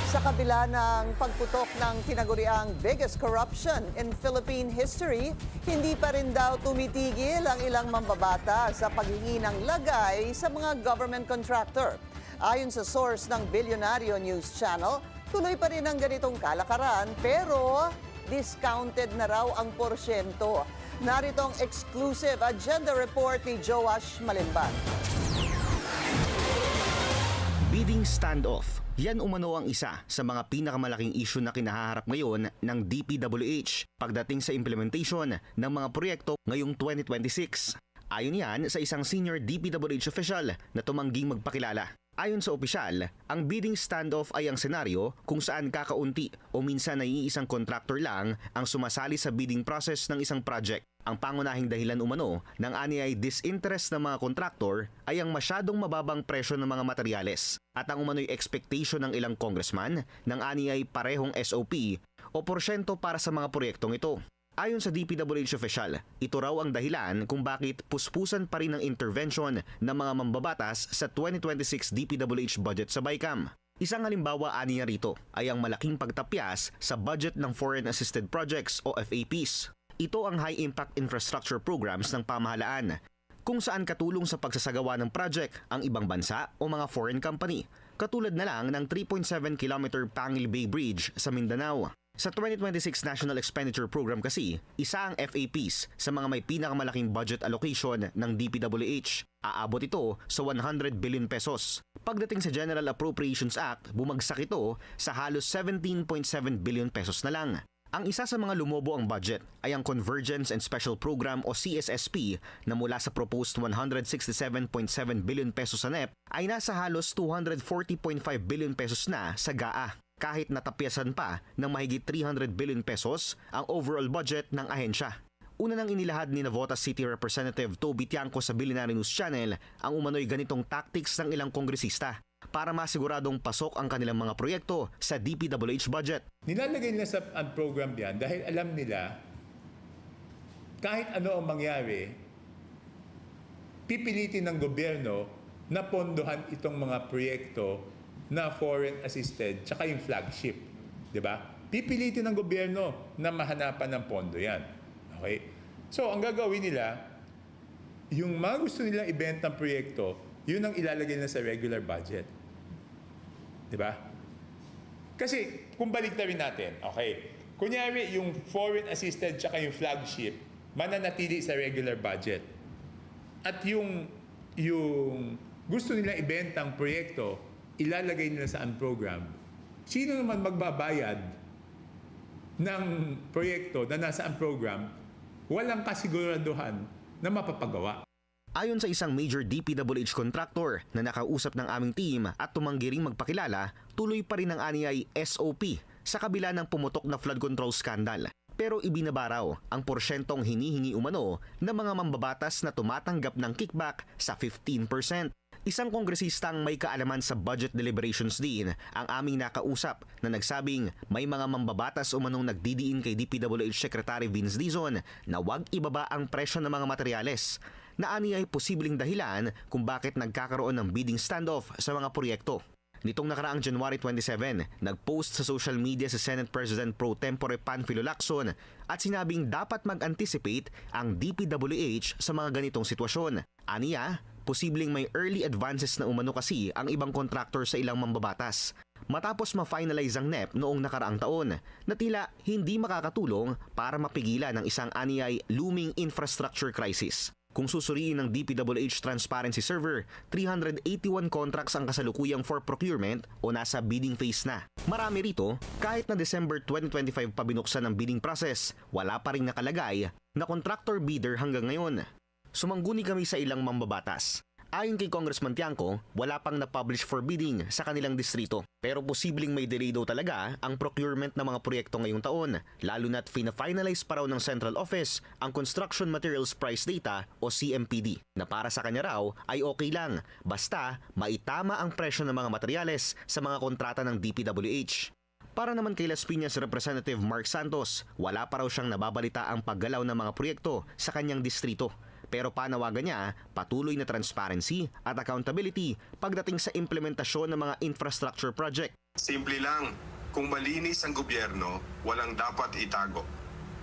Sa kabila ng pagputok ng tinaguriang biggest corruption in Philippine history, hindi pa rin daw tumitigil ang ilang mambabata sa paghingi ng lagay sa mga government contractor. Ayon sa source ng Bilyonaryo News Channel, tuloy pa rin ang ganitong kalakaran pero discounted na raw ang porsyento. Narito ang exclusive agenda report ni Joash Malimban. Bidding standoff. Yan umano ang isa sa mga pinakamalaking issue na kinaharap ngayon ng DPWH pagdating sa implementation ng mga proyekto ngayong 2026. Ayon yan sa isang senior DPWH official na tumangging magpakilala. Ayon sa opisyal, ang bidding standoff ay ang senaryo kung saan kakaunti o minsan ay isang contractor lang ang sumasali sa bidding process ng isang project. Ang pangunahing dahilan umano ng ani ay disinterest ng mga contractor ay ang masyadong mababang presyo ng mga materyales at ang umano'y expectation ng ilang congressman ng ani ay parehong SOP o porsyento para sa mga proyektong ito. Ayon sa DPWH official, ito raw ang dahilan kung bakit puspusan pa rin ang intervention ng mga mambabatas sa 2026 DPWH budget sa BICAM. Isang halimbawa aniya rito ay ang malaking pagtapyas sa budget ng Foreign Assisted Projects o FAPs. Ito ang High Impact Infrastructure Programs ng pamahalaan, kung saan katulong sa pagsasagawa ng project ang ibang bansa o mga foreign company, katulad na lang ng 3.7 km Pangil Bay Bridge sa Mindanao. Sa 2026 National Expenditure Program kasi, isa ang FAPs sa mga may pinakamalaking budget allocation ng DPWH. Aabot ito sa 100 billion pesos. Pagdating sa General Appropriations Act, bumagsak ito sa halos 17.7 billion pesos na lang. Ang isa sa mga lumobo ang budget ay ang Convergence and Special Program o CSSP na mula sa proposed 167.7 billion pesos sa NEP ay nasa halos 240.5 billion pesos na sa GAA. Kahit natapyasan pa ng mahigit 300 billion pesos ang overall budget ng ahensya. Una nang inilahad ni Navotas City Representative Toby Tiangco sa Bilyonaryo News Channel ang umano'y ganitong tactics ng ilang kongresista para masiguradong pasok ang kanilang mga proyekto sa DPWH budget. Nilalagay nila sa program yan dahil alam nila kahit ano ang mangyari, pipilitin ng gobyerno na pondohan itong mga proyekto na foreign assisted tsaka yung flagship, 'di ba? Pipilitin ng gobyerno na mahanapan ng pondo 'yan. Okay? So, ang gagawin nila, yung mga gusto nilang ibentang proyekto, yun ang ilalagay na sa regular budget. 'Di ba? Kasi kung baliktarin natin, okay, kunyari yung foreign assisted tsaka yung flagship, mananatili sa regular budget. At yung gusto nilang ibentang proyekto, ilalagay nila sa program. Sino naman magbabayad ng proyekto na nasa program, walang kasiguraduhan na mapapagawa. Ayon sa isang major DPWH contractor na nakausap ng aming team at tumanggi ring magpakilala, tuloy pa rin ang ani ay SOP sa kabila ng pumutok na flood control scandal. Pero ibinaba raw ang porsyentong hinihingi umano ng mga mambabatas na tumatanggap ng kickback sa 15%. Isang kongresistang may kaalaman sa budget deliberations din ang aming nakausap na nagsabing may mga mambabatas umanong nagdidiin kay DPWH Secretary Vince Dizon na huwag ibaba ang presyo ng mga materyales na ani ay posibleng dahilan kung bakit nagkakaroon ng bidding standoff sa mga proyekto. Nitong nakaraang January 27, nag-post sa social media si Senate President Pro Tempore Panfilo Lacson at sinabing dapat mag-anticipate ang DPWH sa mga ganitong sitwasyon. Aniya, posibleng may early advances na umano kasi ang ibang contractor sa ilang mambabatas. Matapos ma-finalize ang NEP noong nakaraang taon na tila hindi makakatulong para mapigilan ang isang aniyay looming infrastructure crisis. Kung susuriin ng DPWH Transparency Server, 381 contracts ang kasalukuyang for procurement o nasa bidding phase na. Marami rito, kahit na December 2025 pa binuksan ang bidding process, wala pa ring nakalagay na contractor bidder hanggang ngayon. Sumangguni kami sa ilang mambabatas. Ayon kay Congressman Tiangco, wala pang na-publish for bidding sa kanilang distrito. Pero posibleng may delay daw talaga ang procurement ng mga proyekto ngayong taon, lalo na't fina-finalize pa raw ng Central Office ang Construction Materials Price Data o CMPD, na para sa kanya raw ay okay lang, basta maitama ang presyo ng mga materyales sa mga kontrata ng DPWH. Para naman kay Las Piñas Representative Mark Santos, wala pa raw siyang nababalita ang paggalaw ng mga proyekto sa kanyang distrito. Pero panawagan niya patuloy na transparency at accountability pagdating sa implementasyon ng mga infrastructure project. Simple lang, kung malinis ang gobyerno, walang dapat itago.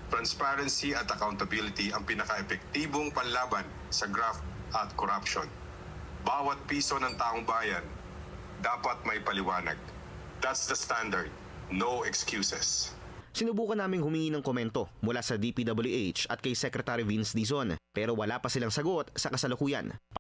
Transparency at accountability ang pinaka-epektibong panlaban sa graft at corruption. Bawat piso ng taong bayan, dapat may paliwanag. That's the standard. No excuses. Sinubukan naming humingi ng komento mula sa DPWH at kay Secretary Vince Dizon pero wala pa silang sagot sa kasalukuyan.